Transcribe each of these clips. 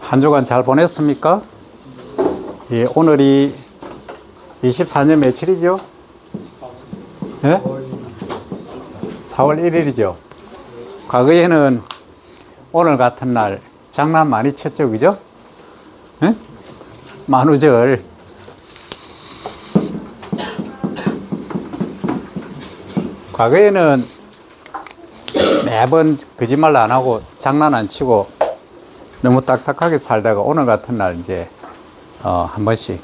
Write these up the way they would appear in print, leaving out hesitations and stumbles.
한 주간 잘 보냈습니까? 예, 오늘이 24년 며칠이죠? 예? 4월 1일이죠. 과거에는 오늘 같은 날 장난 많이 쳤죠, 그죠? 예? 만우절. 과거에는 매번 거짓말 안 하고 장난 안 치고 너무 딱딱하게 살다가 오늘 같은 날 이제 한 번씩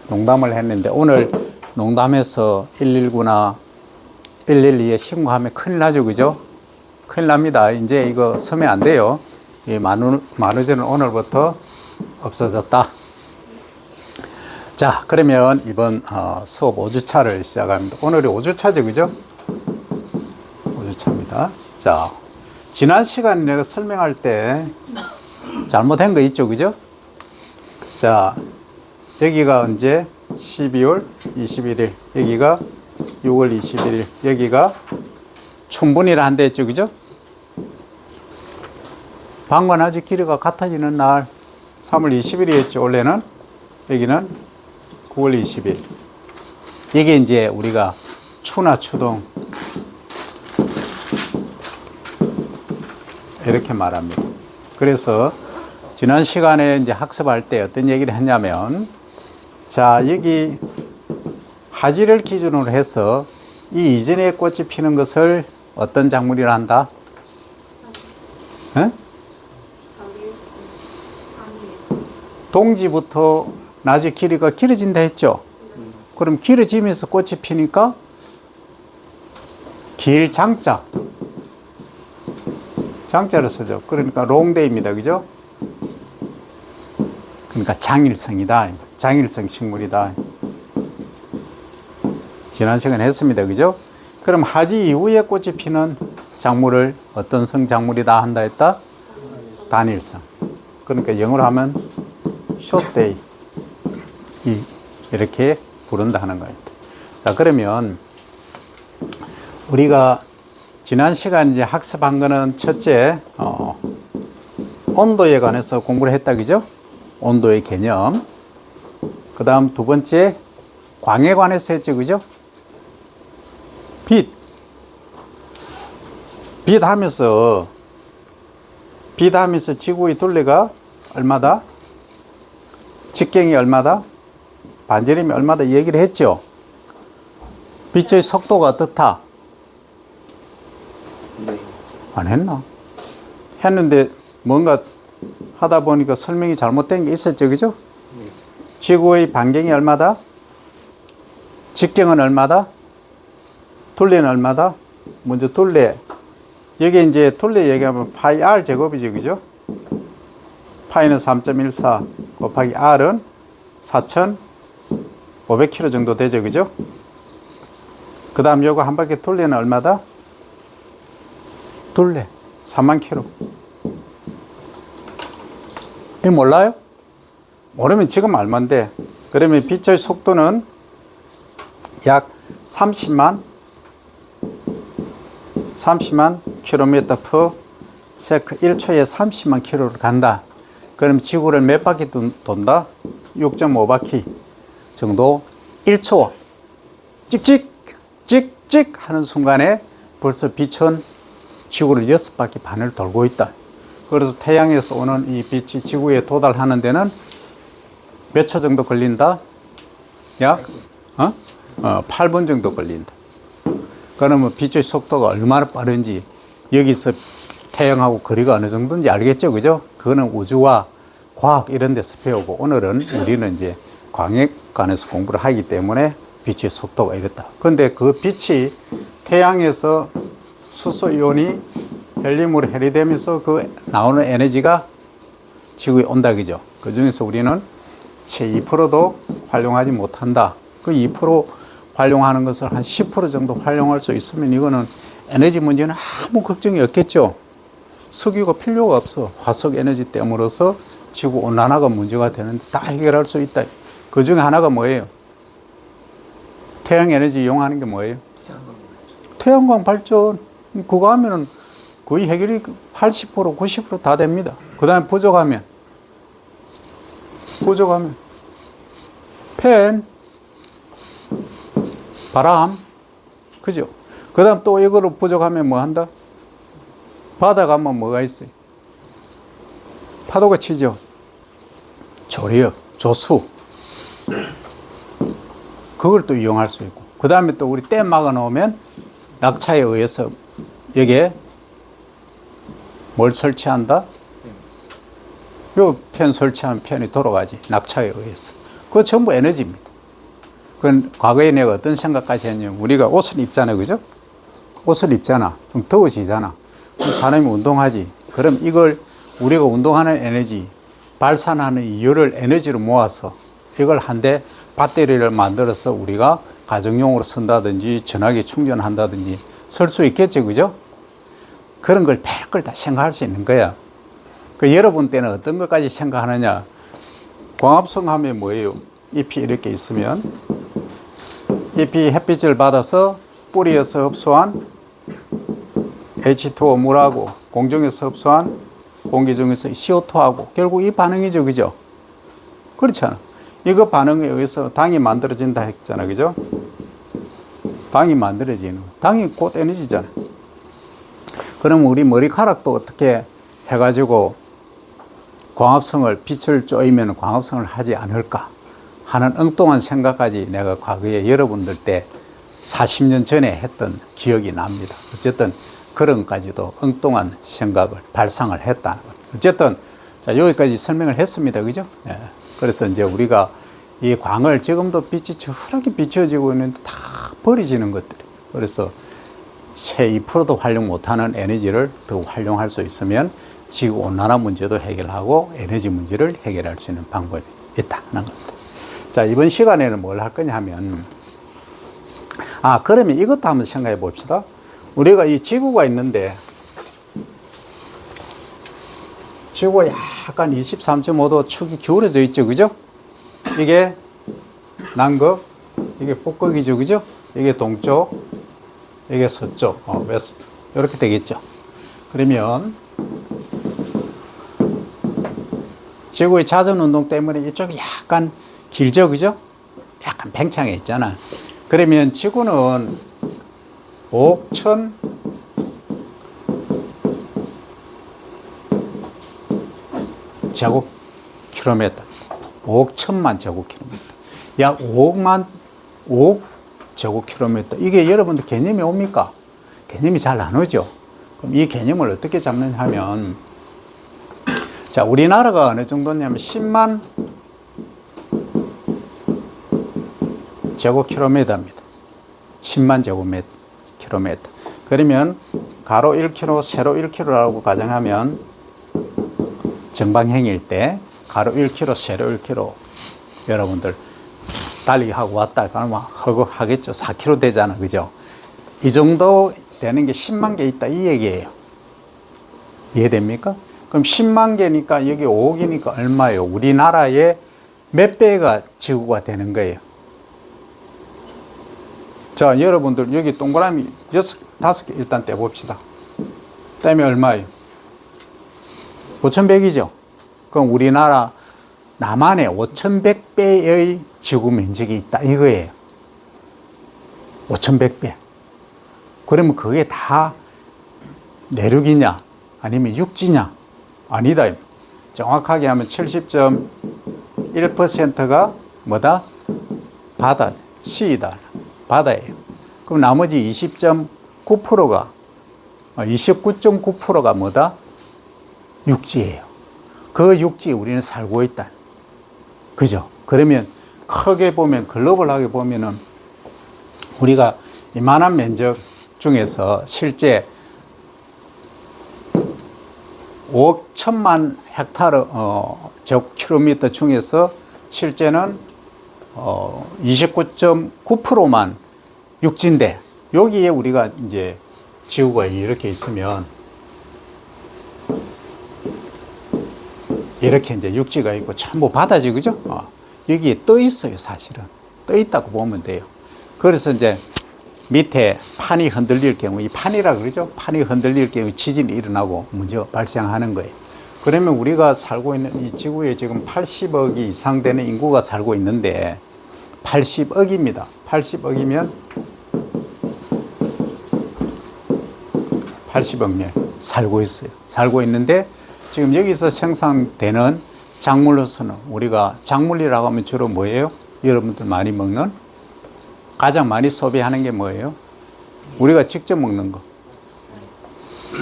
농담을 했는데, 오늘 농담해서 119나 112에 신고하면 큰일 나죠, 그죠? 큰일 납니다. 이제 이거 서면 안 돼요. 이 만우절은 오늘부터 없어졌다. 자, 그러면 이번 수업 5주차를 시작합니다. 오늘이 5주차죠, 그죠? 5주차입니다. 자, 지난 시간에 내가 설명할 때 잘못한 거 있죠, 그죠? 자, 여기가 언제? 12월 21일, 여기가 6월 21일, 여기가 춘분이라 한다 했죠, 그죠? 방관하지 길이가 같아지는 날 3월 20일이었죠. 원래는 여기는 9월 20일. 이게 이제 우리가 추나 추동 이렇게 말합니다. 그래서 지난 시간에 이제 학습할 때 어떤 얘기를 했냐면, 자, 여기 하지를 기준으로 해서 이 이전에 꽃이 피는 것을 어떤 작물이라 한다? 응? 동지부터 낮에 길이가 길어진다 했죠? 그럼 길어지면서 꽃이 피니까 길장자, 장자를 쓰죠. 그러니까 롱데이입니다, 그죠? 그러니까 장일성이다, 장일성 식물이다. 지난 시간에 했습니다, 그죠? 그럼 하지 이후에 꽃이 피는 작물을 어떤 성 작물이다 한다 했다? 단일성. 그러니까 영어로 하면 short day, 이렇게 부른다 하는 거예요. 자, 그러면 우리가 지난 시간 이제 학습한 거는 첫째, 온도에 관해서 공부를 했다, 그죠? 온도의 개념. 그 다음 두 번째, 광에 관해서 했죠, 그죠? 빛 하면서 지구의 둘레가 얼마다? 직경이 얼마다? 반지름이 얼마다? 얘기를 했죠. 빛의 속도가 어떻다? 네. 안 했나? 했는데 뭔가 하다 보니까 설명이 잘못된 게 있었죠, 그죠? 네. 지구의 반경이 얼마다? 직경은 얼마다? 둘레는 얼마다? 먼저 둘레. 여기 이제 둘레 얘기하면 파이 r 제곱이죠, 그죠? 파이는 3.14 곱하기 r은 4,500km 정도 되죠, 그죠? 그 다음 요거 한 바퀴 둘레는 얼마다? 둘레 4만 km. 이거 몰라요? 모르면 지금 알면 돼. 그러면 빛의 속도는 약 30만 km/s, 1초에 30만 km를 간다. 그럼 지구를 몇 바퀴 돈다? 6.5바퀴 정도. 1초 찍찍 하는 순간에 벌써 빛은 지구를 6바퀴 반을 돌고 있다. 그래서 태양에서 오는 이 빛이 지구에 도달하는 데는 몇 초 정도 걸린다? 약 8분 정도 걸린다. 그러면 빛의 속도가 얼마나 빠른지, 여기서 태양하고 거리가 어느 정도인지 알겠죠, 그죠? 그거는 우주와 과학 이런 데서 배우고, 오늘은 우리는 이제 광에 관해서 공부를 하기 때문에 빛의 속도가 이렇다. 그런데 그 빛이 태양에서 수소 이온이 헬륨으로 해리되면서 그 나오는 에너지가 지구에 온다, 그죠? 그 중에서 우리는 채 2%도 활용하지 못한다. 그 2% 활용하는 것을 한 10% 정도 활용할 수 있으면 이거는 에너지 문제는 아무 걱정이 없겠죠. 석유가 필요가 없어. 화석 에너지 때문에서 지구 온난화가 문제가 되는데 다 해결할 수 있다. 그 중에 하나가 뭐예요? 태양 에너지 이용하는 게 뭐예요? 태양광 발전. 그거 하면은 거의 해결이 80%, 90% 다 됩니다. 그 다음에 부족하면 부족하면 팬, 바람, 그죠? 그 다음 또 이거를 부족하면 뭐 한다? 바다 가면 뭐가 있어요? 파도가 치죠. 조력, 조수. 그걸 또 이용할 수 있고. 그 다음에 또 우리 댐 막아 놓으면 낙차에 의해서 여기에 뭘 설치한다? 요 펜 설치하면 펜이 돌아가지. 낙차에 의해서. 그거 전부 에너지입니다. 그건 과거에 내가 어떤 생각까지 했냐면 우리가 옷을 입잖아요. 그죠? 옷을 입잖아. 좀 더워지잖아. 그럼 사람이 운동하지. 그럼 이걸 우리가 운동하는 에너지, 발산하는 이유를 에너지로 모아서 이걸 한데 배터리를 만들어서 우리가 가정용으로 쓴다든지 전화기 충전한다든지 쓸 수 있겠죠. 그죠? 그런 걸 별걸 다 생각할 수 있는 거야. 그 여러분 때는 어떤 것까지 생각하느냐? 광합성 하면 뭐예요? 잎이 이렇게 있으면 잎이 햇빛을 받아서 뿌리에서 흡수한 H2O 물하고 공중에서 흡수한 공기 중에서 CO2하고 결국 이 반응이죠. 그죠? 그렇잖아. 이거 반응에 의해서 당이 만들어진다 했잖아. 그죠? 당이 만들어지는 거. 당이 곧 에너지잖아. 그럼 우리 머리카락도 어떻게 해가지고 광합성을, 빛을 쬐이면 광합성을 하지 않을까 하는 엉뚱한 생각까지 내가 과거에 여러분들 때 40년 전에 했던 기억이 납니다. 어쨌든 그런까지도 엉뚱한 생각을 발상을 했다는 것. 어쨌든 자, 여기까지 설명을 했습니다. 그죠? 예. 그래서 이제 우리가 이 광을 지금도 빛이 저렇게 비춰지고 있는데 다 버려지는 것들. 그래서 채 2%도 활용 못하는 에너지를 더 활용할 수 있으면 지구온난화 문제도 해결하고 에너지 문제를 해결할 수 있는 방법이 있다는 겁니다. 자, 이번 시간에는 뭘 할 거냐 하면, 그러면 이것도 한번 생각해 봅시다. 우리가 이 지구가 있는데, 지구가 약간 23.5도 축이 기울어져 있죠. 그죠? 이게 남극, 이게 북극이죠. 그죠? 이게 동쪽, 이게 서쪽, 웨스트. 이렇게 되겠죠. 그러면, 지구의 자전 운동 때문에 이쪽이 약간 길죠. 그죠? 약간 팽창해 있잖아. 그러면 지구는 5천 제곱킬로미터, 5억 천만 제곱킬로미터, 약 5억 제곱킬로미터. 이게 여러분들 개념이 옵니까? 개념이 잘 안 오죠. 그럼 이 개념을 어떻게 잡느냐 하면, 자, 우리나라가 어느 정도냐면 10만 제곱킬로미터입니다. 10만 제곱킬로미터. 그러면 가로 1km, 세로 1km라고 가정하면 정방향일 때 가로 1km, 세로 1km 여러분들 달리기 하고 왔다 그러면 하겠죠. 4km 되잖아. 그죠? 이 정도 되는 게 10만 개 있다 이 얘기예요. 이해됩니까? 그럼 10만 개니까 여기 5억이니까 얼마예요? 우리나라의 몇 배가 지구가 되는 거예요? 자, 여러분들 여기 동그라미 5개 일단 떼봅시다. 떼면 얼마예요? 5,100이죠? 그럼 우리나라 남한에 5,100배의 지구 면적이 있다 이거예요. 5,100배. 그러면 그게 다 내륙이냐 아니면 육지냐? 아니다. 정확하게 하면 70.1%가 뭐다? 바다, 시이다. 바다예요. 그럼 나머지 20.9%가 29.9%가 뭐다? 육지예요. 그 육지에 우리는 살고 있다. 그죠? 그러면 크게 보면 글로벌하게 보면은 우리가 이만한 면적 중에서 실제 5억 1천만 헥타르 제곱킬로미터 중에서 실제는 29.9%만 육지인데 여기에 우리가 이제 지구가 이렇게 있으면 이렇게 이제 육지가 있고 전부 바다지 그죠? 여기에 떠 있어요. 사실은 떠 있다고 보면 돼요. 그래서 이제 밑에 판이 흔들릴 경우 이 판이라 그러죠. 판이 흔들릴 경우 지진이 일어나고 문제가 발생하는 거예요. 그러면 우리가 살고 있는 이 지구에 지금 80억이 이상 되는 인구가 살고 있는데 80억입니다. 80억이면 80억 명 살고 있어요. 살고 있는데 지금 여기서 생산되는 작물로서는 우리가 작물이라고 하면 주로 뭐예요? 여러분들 많이 먹는 가장 많이 소비하는 게 뭐예요? 우리가 직접 먹는 거.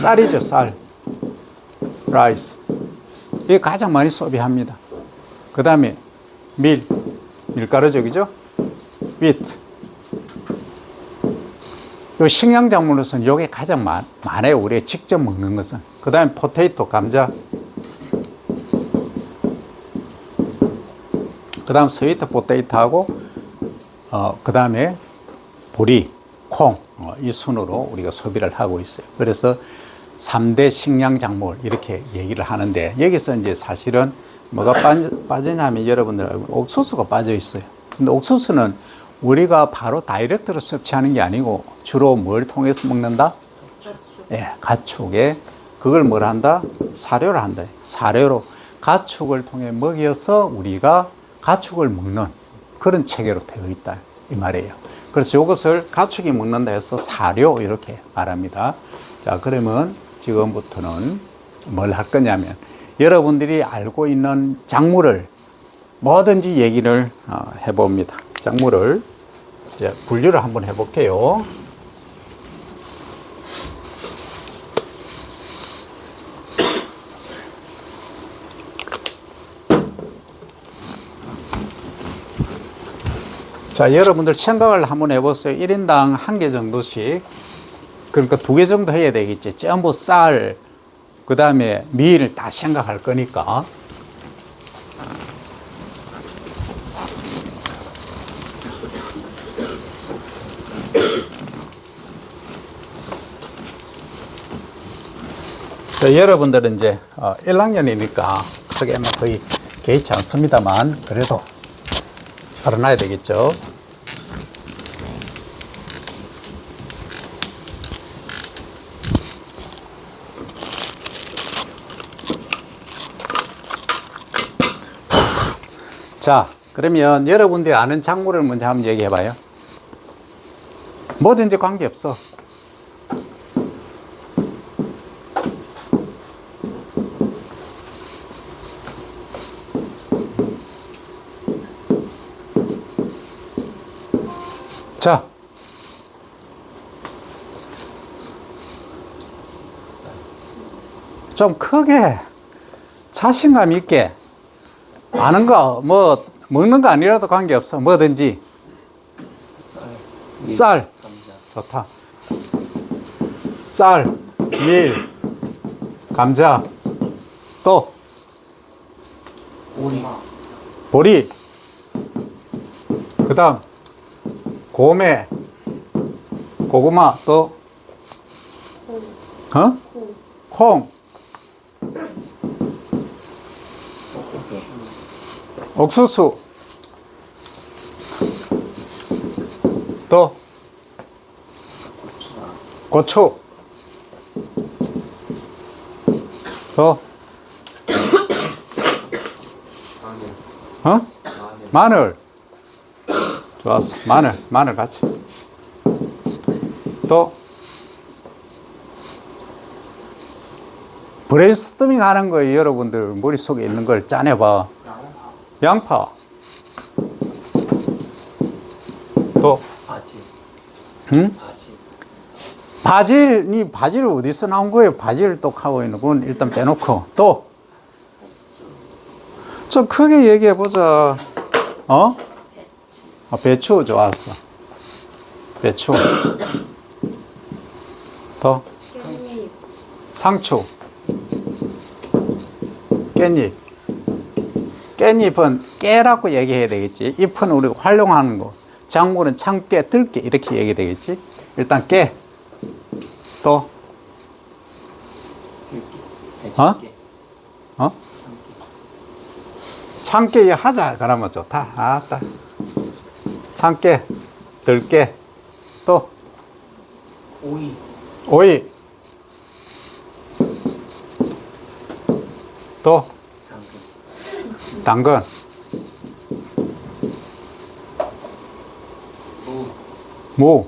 쌀이죠, 쌀. 라이스. 이게 가장 많이 소비합니다. 그 다음에 밀가루죠, 그죠? 위트. 요 식량작물로서는 요게 가장 많아요. 우리가 직접 먹는 것은. 그 다음에 포테이토, 감자. 그 다음 스위트 포테이토하고, 그 다음에 보리, 콩, 이 순으로 우리가 소비를 하고 있어요. 그래서 3대 식량작물 이렇게 얘기를 하는데 여기서 이제 사실은 뭐가 빠지냐면 여러분들 알고 옥수수가 빠져 있어요. 근데 옥수수는 우리가 바로 다이렉트로 섭취하는 게 아니고 주로 뭘 통해서 먹는다? 예, 가축에 그걸 뭘 한다? 사료를 한다. 사료로 가축을 통해 먹여서 우리가 가축을 먹는 그런 체계로 되어 있다 이 말이에요. 그래서 이것을 가축이 먹는다 해서 사료 이렇게 말합니다. 자, 그러면 지금부터는 뭘 할 거냐면 여러분들이 알고 있는 작물을 뭐든지 얘기를 해봅니다. 작물을 이제 분류를 한번 해볼게요. 자, 여러분들 생각을 한번 해보세요. 1인당 한 개 정도씩. 그러니까 2개 정도 해야 되겠지. 전부 쌀, 그 다음에 밀 다 생각할 거니까. 자, 여러분들은 이제 1학년이니까 크게 뭐 거의 개의치 않습니다만 그래도 알아놔야 되겠죠. 자, 그러면 여러분들이 아는 작물을 먼저 한번 얘기해 봐요. 뭐든지 관계없어. 자, 좀 크게 자신감 있게 아는 거, 뭐 먹는 거 아니라도 관계없어. 뭐든지. 쌀. 좋다. 쌀, 밀, 감자, 또 보리. 그 다음 고메, 고구마, 또 콩, 옥수수, 또 고추, 또 마늘. 좋았어. 마늘 같이. 또 브레인스토밍 하는 거예요. 여러분들 머릿속에 있는 걸 짜내봐. 양파. 또 바질. 바질 어디서 나온 거예요? 바질 또 하고 있는 건 일단 빼놓고 또 좀 크게 얘기해 보자. 배추. 좋았어. 배추. 더 상추. 깻잎. 깻잎은 깨라고 얘기해야 되겠지. 잎은 우리가 활용하는 거. 작물은 참깨, 들깨 이렇게 얘기해야 되겠지. 일단 깨. 또 참깨 하자. 그러면 좋다. 아따. 참깨, 들깨, 또 오이. 또 당근. 무.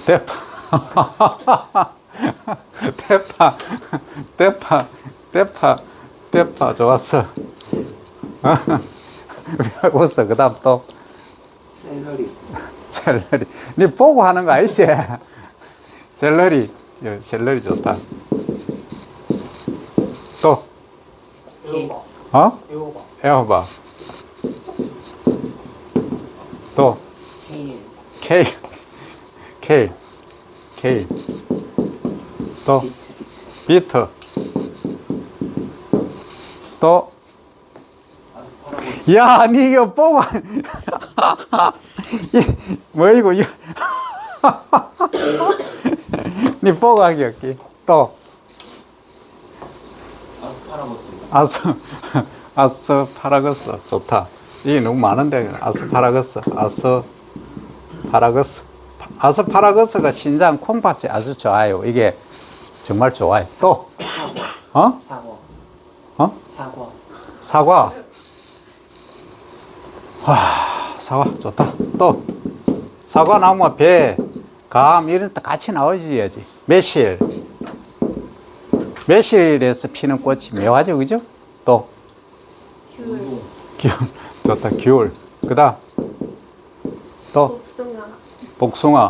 대파. 대파. 대파. 대파. 대파. 좋았어. 웃어. 그 다음 또. 샐러리. 샐러리. 니 보고 하는 거 아니지? 샐러리. 샐러리 좋다. 또. 애호박. 어? 애호박. 애호박. 또. 케일. 케일. 케일. 케일. 또. 비트. 비트. 또. 아스파라거스. 야, 니 이거 보고. 뭐 이거, 이거. 니 보고 하기 없기. 또. 아스파라거스. 아스파라거스. 좋다. 이게 너무 많은데, 아스파라거스. 아스파라거스. 아스파라거스가 신장 콩팥이 아주 좋아요. 이게 정말 좋아요. 또. 어? 사과. 어? 사과. 사과. 사과 좋다. 또. 사과 나오면 배, 감, 이런 거 같이 나와줘야지. 매실. 매실에서 피는 꽃이 묘하죠, 그죠? 또. 귤. 귤. 좋다, 귤. 그 다음. 또. 복숭아, 복숭아.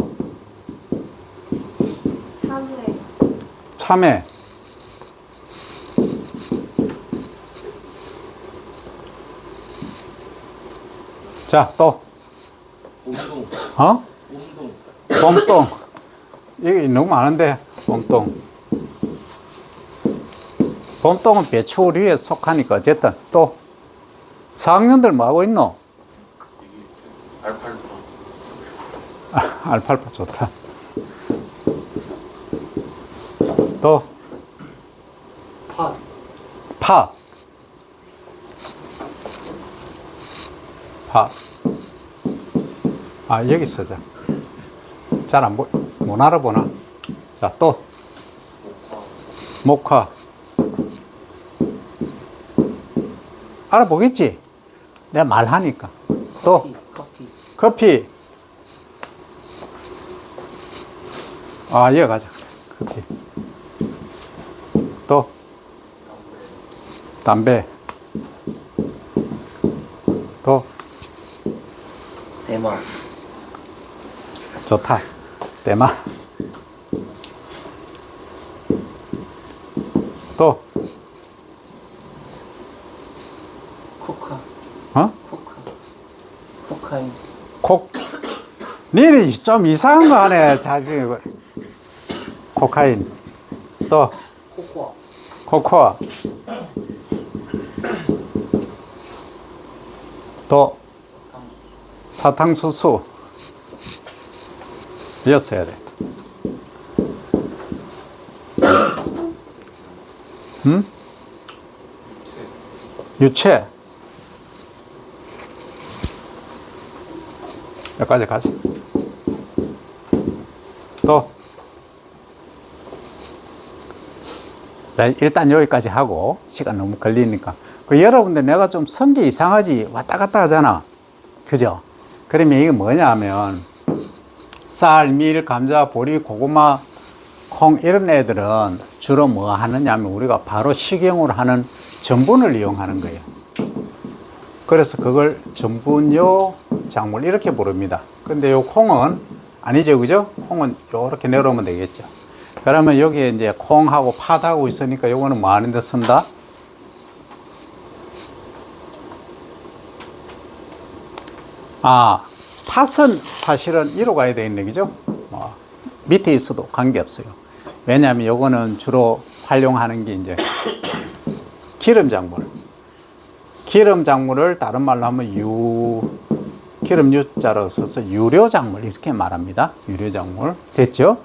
참외, 참외. 자, 또. 봄동. 어? 봄동. 봄동. 이게 너무 많은데, 봄동. 봄동은 배추류에 속하니까, 어쨌든, 또. 4학년들 뭐 하고 있노? 알팔파. 알팔파 좋다. 또. 팥. 파. 파. 아, 여기 있어자. 잘 안 못 알아보나? 자, 또. 목화. 목화. 알아보겠지? 내가 말하니까. 또. 커피. 커피. 아, 이어가자. 커피. 또. 담배. 또. 대마. 좋다. 대마. 또. 코카. 어? 코카. 코카인. 콕. 니는 좀 이상한 거 하네. 자지. 코카인. 또. 코코아. 코코아. 또. 사탕수수. 이었어야 돼. 응? 유채. 여기까지 가지. 또. 자, 일단 여기까지 하고, 시간 너무 걸리니까. 여러분들 내가 좀 성기 이상하지? 왔다 갔다 하잖아. 그죠? 그러면 이게 뭐냐 하면, 쌀, 밀, 감자, 보리, 고구마, 콩, 이런 애들은 주로 뭐 하느냐 하면 우리가 바로 식용으로 하는 전분을 이용하는 거예요. 그래서 그걸 전분요 작물 이렇게 부릅니다. 근데 요 콩은 아니죠, 그죠? 콩은 요렇게 내려오면 되겠죠. 그러면 여기에 이제 콩하고 팥하고 있으니까 요거는 뭐 하는 데 쓴다? 팥은 사실은 이로 가야 되겠네, 그죠? 밑에 있어도 관계없어요. 왜냐하면 요거는 주로 활용하는 게 이제 기름 작물. 기름 작물을 다른 말로 하면 기름 유자로 써서 유료 작물 이렇게 말합니다. 유료 작물. 됐죠?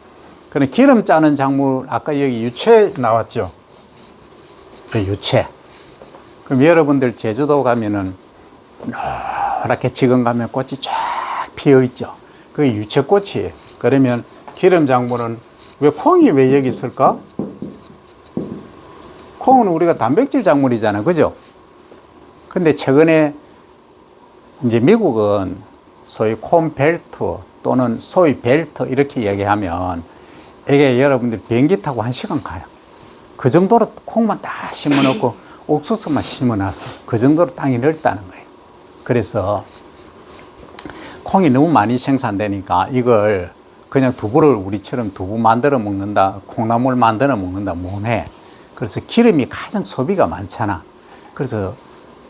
그럼 기름 짜는 작물, 아까 여기 유채 나왔죠? 유채. 그럼 여러분들 제주도 가면은 이렇게 지금 가면 꽃이 쫙 피어 있죠. 그게 유채꽃이에요. 그러면 기름 작물은 왜 콩이 왜 여기 있을까? 콩은 우리가 단백질 작물이잖아. 그죠? 근데 최근에 이제 미국은 소위 콩벨트 또는 소위 벨트 이렇게 얘기하면 이게 여러분들 비행기 타고 1시간 가요. 그 정도로 콩만 다 심어놓고 옥수수만 심어놨어. 그 정도로 땅이 넓다는 거예요. 그래서 콩이 너무 많이 생산되니까 이걸 그냥 두부를 우리처럼 두부 만들어 먹는다, 콩나물 만들어 먹는다 못해. 그래서 기름이 가장 소비가 많잖아. 그래서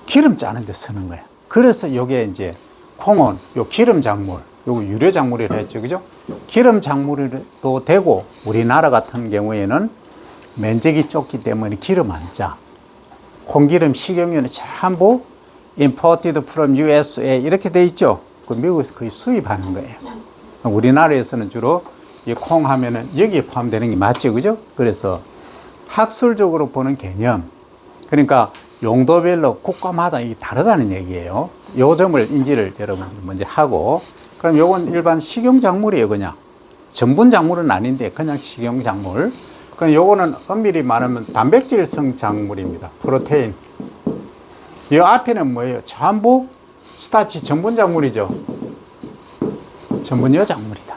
기름 짜는 데 쓰는 거야. 그래서 요게 이제 콩은 요 기름 작물, 요거 유료 작물이라 했죠. 그죠? 기름 작물도 되고 우리나라 같은 경우에는 면적이 좁기 때문에 기름 안 짜. 콩기름 식용유는 전부 imported from USA 이렇게 돼 있죠. 그 미국에서 거의 수입하는 거예요. 우리나라에서는 주로 이 콩 하면은 여기에 포함되는 게 맞죠. 그죠? 그래서 학술적으로 보는 개념. 그러니까 용도별로 국가마다 이게 다르다는 얘기예요. 요 점을 인지를 여러분들 먼저 하고, 그럼 요건 일반 식용작물이에요. 그냥 전분작물은 아닌데 그냥 식용작물. 그럼 요거는 엄밀히 말하면 단백질성 작물입니다. 프로테인. 이 앞에는 뭐예요? 전부 스타치 전분작물이죠. 전분여 작물이다.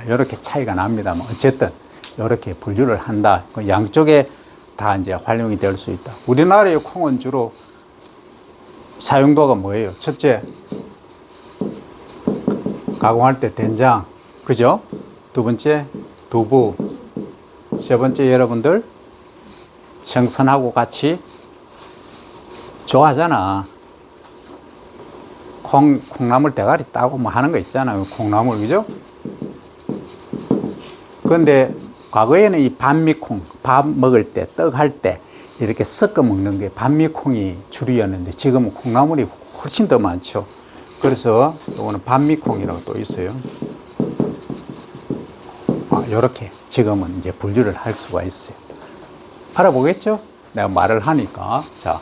이렇게 차이가 납니다만 어쨌든 이렇게 분류를 한다. 양쪽에 다 이제 활용이 될 수 있다. 우리나라의 콩은 주로 사용도가 뭐예요? 첫째, 가공할 때 된장, 그죠? 두 번째, 두부. 세 번째, 여러분들 생선하고 좋아하잖아. 콩나물 대가리 따고 뭐 하는 거 있잖아요. 콩나물, 그죠? 그런데 과거에는 이 반미콩, 밥 먹을 때, 떡 할 때 이렇게 섞어 먹는 게 반미콩이 주류였는데 지금은 콩나물이 훨씬 더 많죠. 그래서 이거는 반미콩이라고 또 있어요. 이렇게 지금은 이제 분류를 할 수가 있어요. 알아보겠죠? 내가 말을 하니까. 자,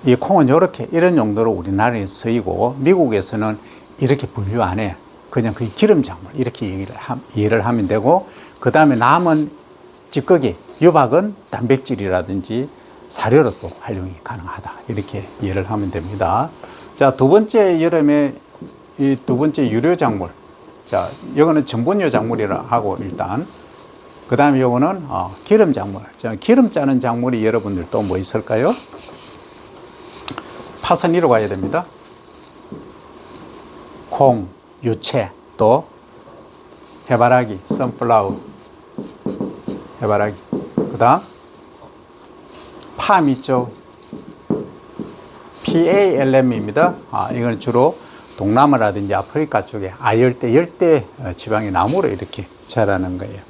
이 콩은 이런 용도로 우리나라에 쓰이고 미국에서는 이렇게 분류 안 해. 그냥 그 기름 작물 이렇게 이해를 하면 되고, 그 다음에 남은 찌꺼기, 유박은 단백질이라든지 사료로 또 활용이 가능하다. 이렇게 이해를 하면 됩니다. 자, 두 번째 여름에 이 두 번째 유료 작물. 자, 이거는 전분유 작물이라 하고 일단. 그 다음에 이거는 기름 작물. 자, 기름 짜는 작물이 여러분들 또 뭐 있을까요? 파선이로 가야 됩니다. 콩, 유채, 또 해바라기, 선플라워, 해바라기. 그 다음 팜 있죠. PALM입니다. 이건 주로 동남아라든지 아프리카 쪽에 열대 지방의 나무로 이렇게 자라는 거예요.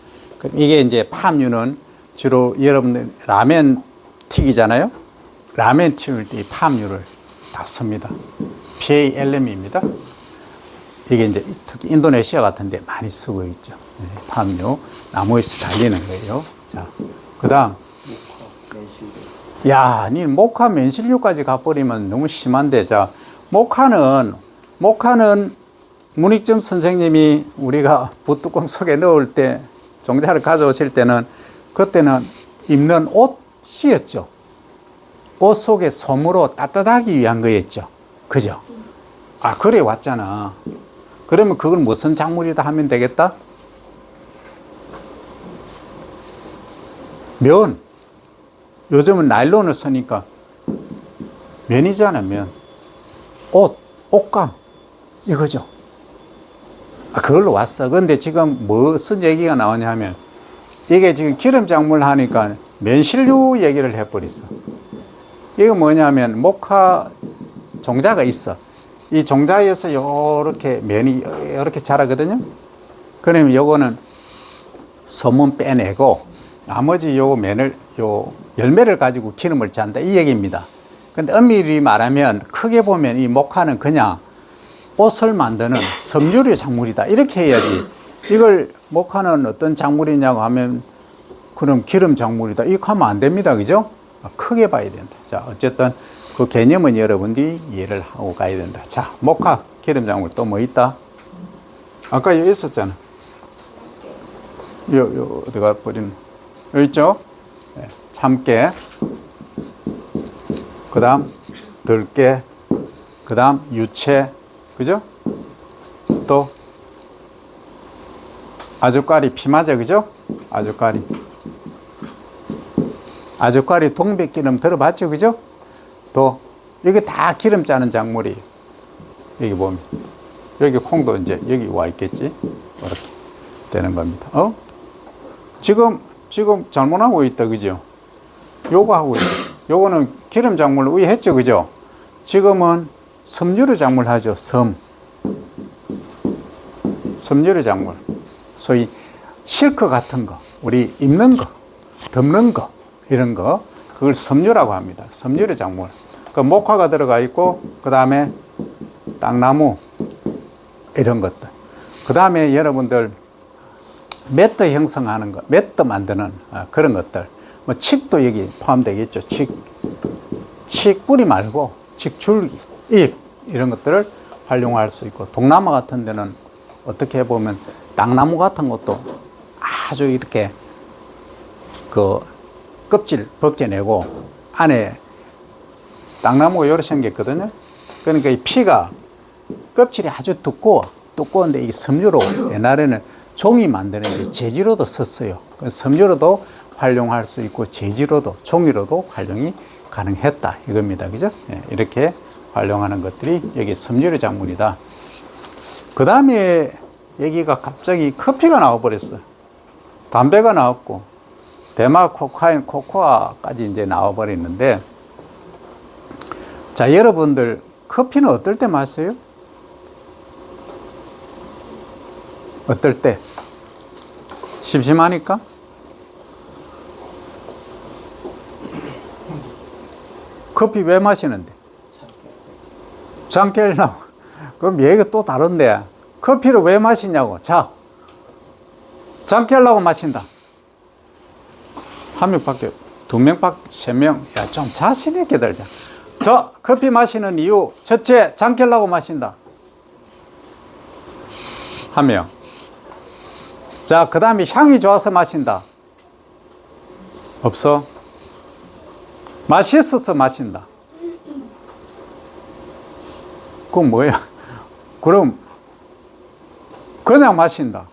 이게 이제 팜유는 주로 여러분들 라면 튀기잖아요. 라면 튀길 때 이 팜유를 다 씁니다. PALM입니다. 이게 이제 특히 인도네시아 같은 데 많이 쓰고 있죠. 팜유, 나무에서 달리는 거예요. 자, 그 다음. 야, 니 모카 면실류까지 가버리면 너무 심한데, 자, 모카는 문익점 선생님이 우리가 붓뚜껑 속에 넣을 때, 종자를 가져오실 때는, 그때는 입는 옷이었죠. 옷 속에 솜으로 따뜻하기 위한 거였죠. 그죠? 그래 왔잖아. 그러면 그건 무슨 작물이다 하면 되겠다? 면. 요즘은 나일론을 쓰니까 면이잖아, 면. 옷감. 이거죠. 그걸로 왔어. 근데 지금 무슨 얘기가 나오냐 하면, 이게 지금 기름 작물 하니까 면실류 얘기를 해버렸어. 이거 뭐냐면, 모카 종자가 있어. 이 종자에서 요렇게 면이 이렇게 자라거든요. 그러면 요거는 솜은 빼내고, 나머지 요 열매를 가지고 기름을 짠다. 이 얘기입니다. 근데 엄밀히 말하면, 크게 보면 이 모카는 그냥 옷을 만드는 섬유류 작물이다. 이렇게 해야지. 이걸 모카는 어떤 작물이냐고 하면, 그럼 기름 작물이다. 이렇게 하면 안 됩니다. 그죠? 크게 봐야 된다. 자, 어쨌든 그 개념은 여러분들이 이해를 하고 가야 된다. 자, 모카, 기름 작물 또 뭐 있다? 아까 여기 있었잖아. 어디가 버리는? 여기 있죠? 네. 참깨, 그 다음 들깨, 그 다음 유채, 그죠? 또 아주까리 피마제, 그죠? 아주까리. 아주까리 동백기름 들어봤죠, 그죠? 또 이게 다 기름 짜는 작물이에요. 여기 보면 여기 콩도 이제 여기 와 있겠지. 이렇게 되는 겁니다. 지금 잘못하고 있다, 그죠? 요거 하고 있다. 요거는 기름 작물 위에 했죠, 그죠? 지금은 섬유류 작물 하죠. 섬유류 작물. 소위 실크 같은 거, 우리 입는 거, 덮는 거, 이런 거, 그걸 섬유라고 합니다. 섬유류 작물. 그 목화가 들어가 있고, 그 다음에 땅나무, 이런 것들. 그 다음에 여러분들 매트 형성하는 거, 매트 만드는 그런 것들. 뭐 칡도 여기 포함되겠죠. 칡 뿌리 말고 칡 줄기, 잎, 이런 것들을 활용할 수 있고, 동남아 같은 데는 어떻게 보면 땅나무 같은 것도 아주 이렇게 그 껍질 벗겨내고 안에 땅나무가 이렇게 생겼거든요. 그러니까 이 피가 껍질이 아주 두꺼운데 이 섬유로 옛날에는 종이 만드는 게 재지로도 썼어요. 섬유로도 활용할 수 있고 재지로도 종이로도 활용이 가능했다 이겁니다. 그죠? 이렇게 활용하는 것들이 여기 섬유류 작물이다. 그 다음에 여기가 갑자기 커피가 나와버렸어. 담배가 나왔고 대마, 코카인, 코코아까지 이제 나와버렸는데, 자, 여러분들 커피는 어떨 때 마셔요? 어떨 때? 심심하니까? 커피 왜 마시는데? 잠 깨려고. 그럼 얘기가 또 다른데, 커피를 왜 마시냐고. 자, 잠 깨려고 마신다. 한 명밖에, 두 명밖에, 세 명. 야, 좀 자신 있게 들자. 저 커피 마시는 이유, 첫째, 잠 깨려고 마신다. 한 명. 자, 그 다음에 향이 좋아서 마신다. 없어? 맛있어서 마신다. 그건 뭐야? 그럼 그냥 마신다.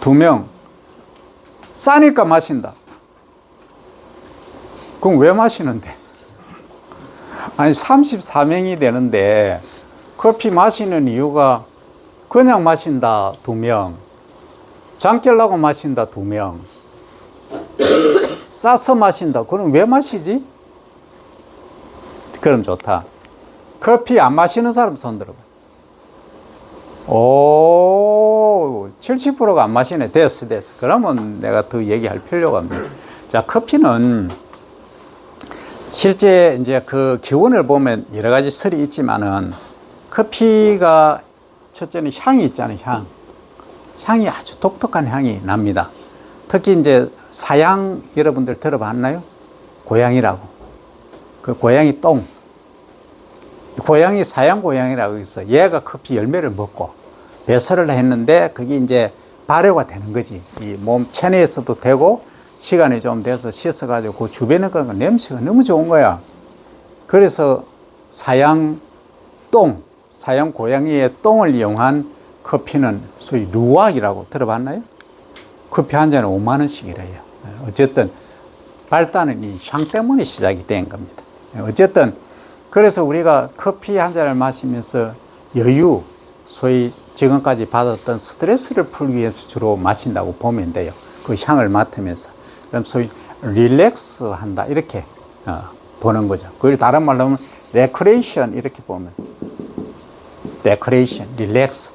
두 명. 싸니까 마신다. 그럼 왜 마시는데? 아니 34명이 되는데 커피 마시는 이유가 그냥 마신다 2명, 잠 깨려고 마신다 2명, 싸서 마신다. 그럼 왜 마시지? 그럼 좋다. 커피 안 마시는 사람 손 들어봐. 오, 70%가 안 마시네. 됐어. 그러면 내가 더 얘기할 필요가 없네. 자, 커피는 실제 이제 그 기원을 보면 여러 가지 설이 있지만은 커피가 첫째는 향이 있잖아요. 향이 아주 독특한 향이 납니다. 특히 이제 사양 여러분들 들어봤나요? 고양이라고. 그 고양이 똥. 고양이 사양 고양이라고 해서 얘가 커피 열매를 먹고 배설을 했는데 그게 이제 발효가 되는 거지. 이 몸 체내에서도 되고 시간이 좀 돼서 씻어가지고 그 주변에 그 냄새가 너무 좋은 거야. 그래서 사양 똥, 사양 고양이의 똥을 이용한 커피는 소위 루왁이라고 들어봤나요? 커피 한 잔에 5만 원씩이래요. 어쨌든 발단은 이 향 때문에 시작이 된 겁니다. 어쨌든 그래서 우리가 커피 한 잔을 마시면서 여유, 소위 지금까지 받았던 스트레스를 풀기 위해서 주로 마신다고 보면 돼요. 그 향을 맡으면서. 그럼 소위 릴렉스 한다 이렇게 보는 거죠. 그걸 다른 말로 하면 레크레이션 이렇게 보면 레크레이션, 릴렉스,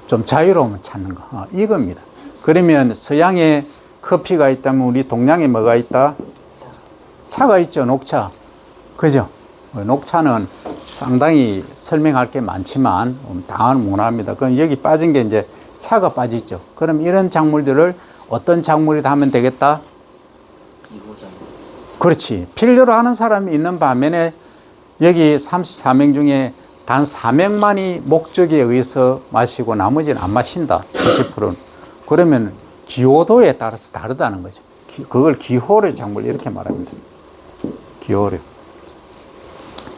좀 자유로움을 찾는 거 이겁니다. 그러면 서양에 커피가 있다면 우리 동양에 뭐가 있다? 차가 있죠. 녹차. 그죠? 녹차는 상당히 설명할 게 많지만 당한 문화입니다. 그럼 여기 빠진 게 이제 차가 빠지죠. 그럼 이런 작물들을 어떤 작물이 하면 되겠다? 그렇지. 필요로 하는 사람이 있는 반면에 여기 34명 중에 단 4명만이 목적에 의해서 마시고 나머지는 안 마신다. 70%는. 그러면 기호도에 따라서 다르다는 거죠. 그걸 기호류 작물 이렇게 말합니다. 기호류.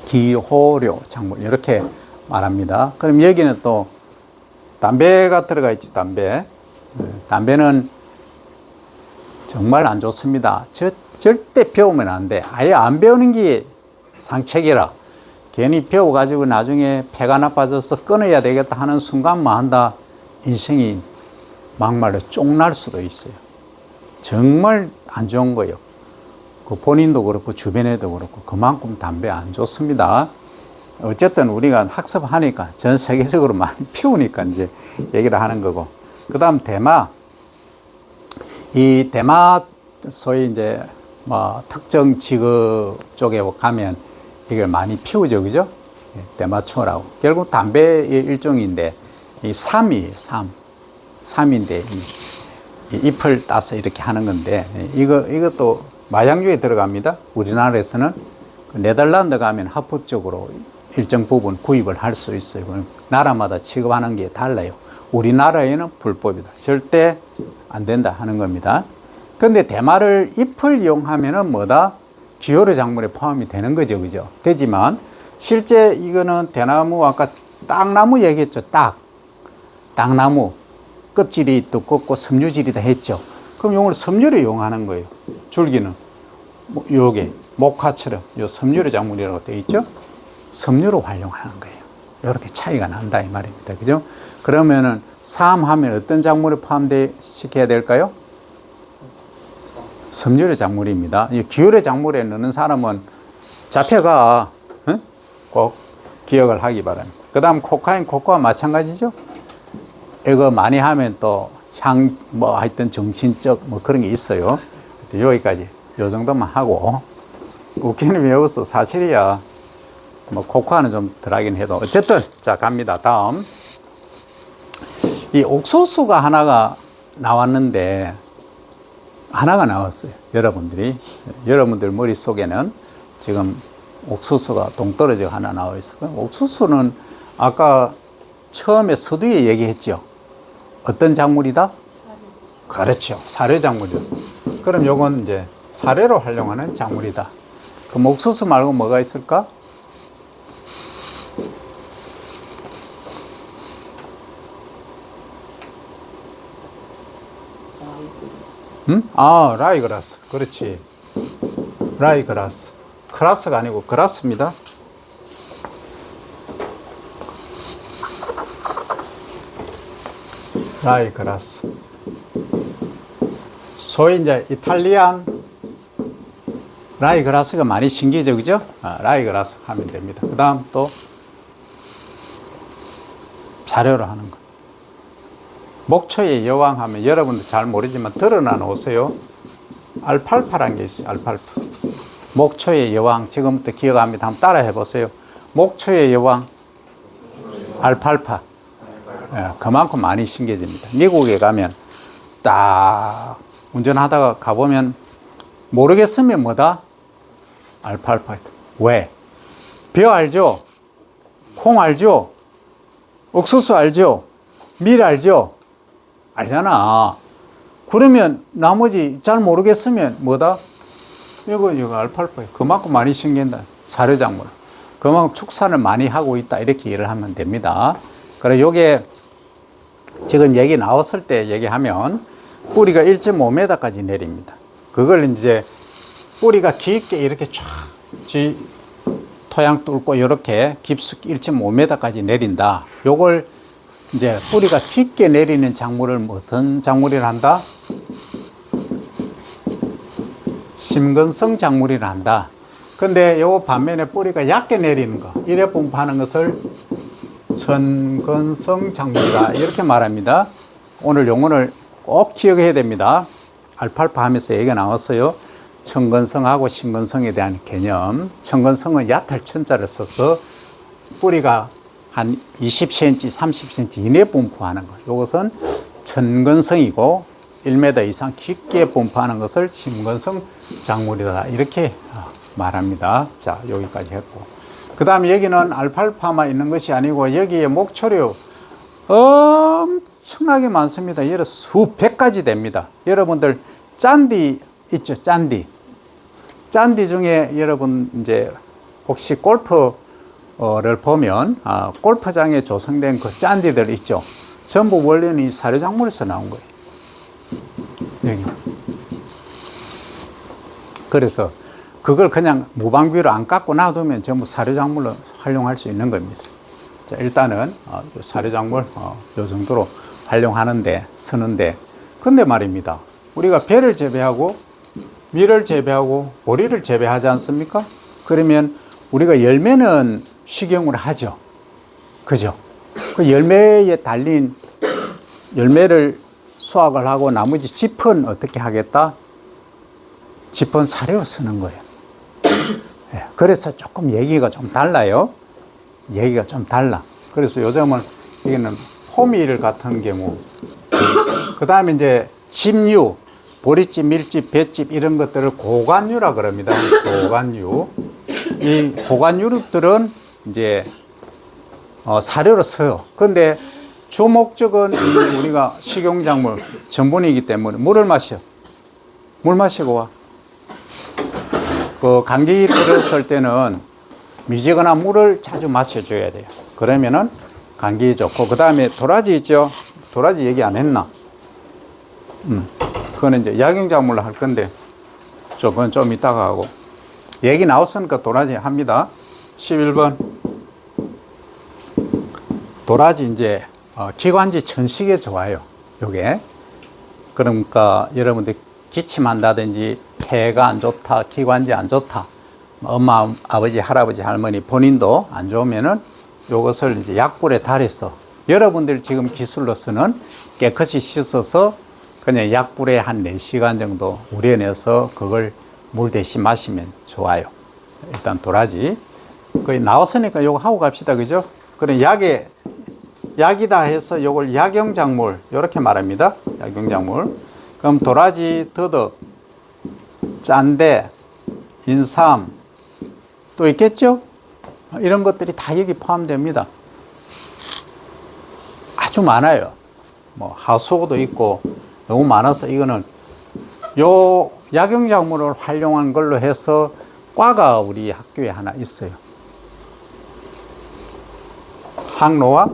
기호류 작물 이렇게 말합니다. 그럼 여기는 또 담배가 들어가 있지, 담배. 담배는 정말 안 좋습니다. 절대 배우면 안 돼. 아예 안 배우는 게 상책이라. 괜히 배워가지고 나중에 폐가 나빠져서 끊어야 되겠다 하는 순간만 한다. 인생이 막말로 쫑날 수도 있어요. 정말 안 좋은 거예요. 그 본인도 그렇고 주변에도 그렇고 그만큼 담배 안 좋습니다. 어쨌든 우리가 학습하니까 전 세계적으로 많이 피우니까 이제 얘기를 하는 거고. 그 다음 대마. 이 대마 소위 이제 뭐 특정 지구 쪽에 가면 이걸 많이 피우죠, 그죠? 대마초라고. 결국 담배의 일종인데 이 삼이에요, 삼인데 이 잎을 따서 이렇게 하는 건데 이것도 마약류에 들어갑니다. 우리나라에서는 네덜란드 가면 합법적으로 일정 부분 구입을 할 수 있어요. 나라마다 취급하는 게 달라요. 우리나라에는 불법이다. 절대 안 된다 하는 겁니다. 그런데 대마를 잎을 이용하면은 뭐다? 기호류 작물에 포함이 되는 거죠, 그죠? 되지만 실제 이거는 대나무, 아까 딱나무 얘기했죠. 딱나무 껍질이 두껍고 섬유질이다 했죠. 그럼 이걸 섬유를 이용하는 거예요. 줄기는 요게 목화처럼 요 섬유류 작물이라고 되어 있죠. 섬유로 활용하는 거예요. 이렇게 차이가 난다 이 말입니다. 그죠? 그러면은 삼하면 어떤 작물에 포함시켜야 될까요? 섬유류 작물입니다. 이 기호류 작물에 넣는 사람은 잡혀가. 응? 꼭 기억을 하기 바랍니다. 그 다음 코카인, 코코아 마찬가지죠. 이거 많이 하면 또 뭐 하여튼 정신적 뭐 그런 게 있어요. 여기까지 요 정도만 하고. 웃기는 외웠어. 사실이야. 뭐 코코아는 좀 덜하긴 해도 어쨌든 자 갑니다. 다음 이 옥수수가 하나가 나왔는데 하나가 나왔어요. 여러분들 머릿속에는 지금 옥수수가 동떨어져 하나 나와 있어요. 옥수수는 아까 처음에 서두에 얘기했죠. 어떤 작물이다? 그렇죠. 사료 작물이다. 그럼 요건 이제 사료로 활용하는 작물이다. 그럼 옥수수 말고 뭐가 있을까? 라이그라스. 그렇지. 라이그라스. 크라스가 아니고 그라스입니다. 라이그라스. 소위 이제 이탈리안 라이그라스가 많이 신기하죠, 그죠? 라이그라스 하면 됩니다. 그 다음 또 사료로 하는 거. 목초의 여왕 하면 여러분들 잘 모르지만 드러나 놓으세요. 알팔파라는 게 있어요. 알팔파. 목초의 여왕. 지금부터 기억합니다. 한번 따라 해보세요. 목초의 여왕. 알팔파. 그만큼 많이 신기해집니다. 미국에 가면 딱 운전하다가 가보면 모르겠으면 뭐다? 알팔파. 왜? 벼 알죠? 콩 알죠? 옥수수 알죠? 밀 알죠? 알잖아. 그러면 나머지 잘 모르겠으면 뭐다? 이거 알팔파예요. 그만큼 많이 신기한다. 사료작물. 그만큼 축산을 많이 하고 있다. 이렇게 이해를 하면 됩니다. 그래, 요게 지금 얘기 나왔을 때 얘기하면 뿌리가 1.5m까지 내립니다. 그걸 이제 뿌리가 깊게 이렇게 쫙 토양 뚫고 이렇게 깊숙이 1.5m까지 내린다. 요걸 이제 뿌리가 깊게 내리는 작물을 어떤 작물이라 한다? 심근성 작물이라 한다. 근데 요 반면에 뿌리가 얕게 내리는 거, 이래 분포하는 것을 천근성 작물이다. 이렇게 말합니다. 오늘 용어를 꼭 기억해야 됩니다. 알팔파 하면서 얘기가 나왔어요. 천근성하고 심근성에 대한 개념. 천근성은 얕을 천자를 써서 뿌리가 한 20cm, 30cm 이내 분포하는 것. 이것은 천근성이고 1m 이상 깊게 분포하는 것을 심근성 작물이다. 이렇게 말합니다. 자, 여기까지 했고. 그 다음에 여기는 알팔파만 있는 것이 아니고 여기에 목초류 엄청나게 많습니다. 여러 수백 가지 됩니다. 여러분들 짠디 있죠? 짠디. 짠디 중에 여러분 이제 혹시 골프를 보면 골프장에 조성된 그 짠디들 있죠? 전부 원래는 이 사료작물에서 나온 거예요. 여기. 그래서 그걸 그냥 무방비로 안 깎고 놔두면 전부 사료작물로 활용할 수 있는 겁니다. 자, 일단은 사료작물 요 정도로 활용하는데 쓰는데, 근데 말입니다. 우리가 배를 재배하고 밀을 재배하고 보리를 재배하지 않습니까? 그러면 우리가 열매는 식용을 하죠. 그죠? 그 열매에 달린 열매를 수확을 하고 나머지 짚은 어떻게 하겠다? 짚은 사료로 쓰는 거예요. 네, 그래서 조금 얘기가 좀 달라요. 얘기가 좀 달라. 그래서 요즘은 이거는 호밀 같은 경우, 그 다음에 이제 짚류, 보리집, 밀집, 볏집 이런 것들을 고관류라 그럽니다. 고관류. 이 고관류들은 이제 사료로 써요. 근데 주 목적은 우리가 식용작물 전분이기 때문에 물을 마셔. 물 마시고 와. 그 감기 들었을 때는 미지근한 물을 자주 마셔줘야 돼요. 그러면은 감기에 좋고, 그 다음에 도라지 있죠? 도라지 얘기 안 했나? 그거는 이제 약용작물로 할 건데, 그건 좀 이따가 하고. 얘기 나왔으니까 도라지 합니다. 11번. 도라지 이제, 기관지 천식에 좋아요. 요게. 그러니까 여러분들 기침한다든지 폐가 안 좋다, 기관지 안 좋다. 엄마, 아버지, 할아버지, 할머니 본인도 안 좋으면은 요것을 이제 약불에 달여서 여러분들 지금 기술로서는 깨끗이 씻어서 그냥 약불에 한 4시간 정도 우려내서 그걸 물 대신 마시면 좋아요. 일단 도라지. 거의 나왔으니까 요거 하고 갑시다. 그죠? 그럼 약이다 해서 요걸 약용작물, 요렇게 말합니다. 약용작물. 그럼 도라지, 더덕, 짠대, 인삼, 또 있겠죠? 이런 것들이 다 여기 포함됩니다. 아주 많아요. 뭐 하수구도 있고 너무 많아서 이거는 요 약용작물을 활용한 걸로 해서 과가 우리 학교에 하나 있어요. 항노화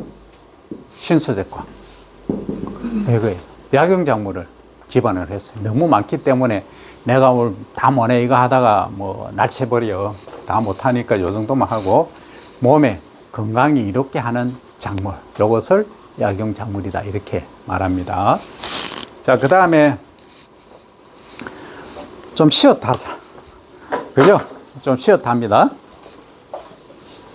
신소재과. 이거예요. 약용작물을 기반을 했어요. 너무 많기 때문에 내가 오늘 다 뭐네 이거 하다가 뭐 날쳐버려. 다 못하니까 요 정도만 하고 몸에 건강이 이롭게 하는 작물. 요것을 약용작물이다. 이렇게 말합니다. 자, 그 다음에 좀 쉬었다 하자. 그죠? 좀 쉬었다 합니다.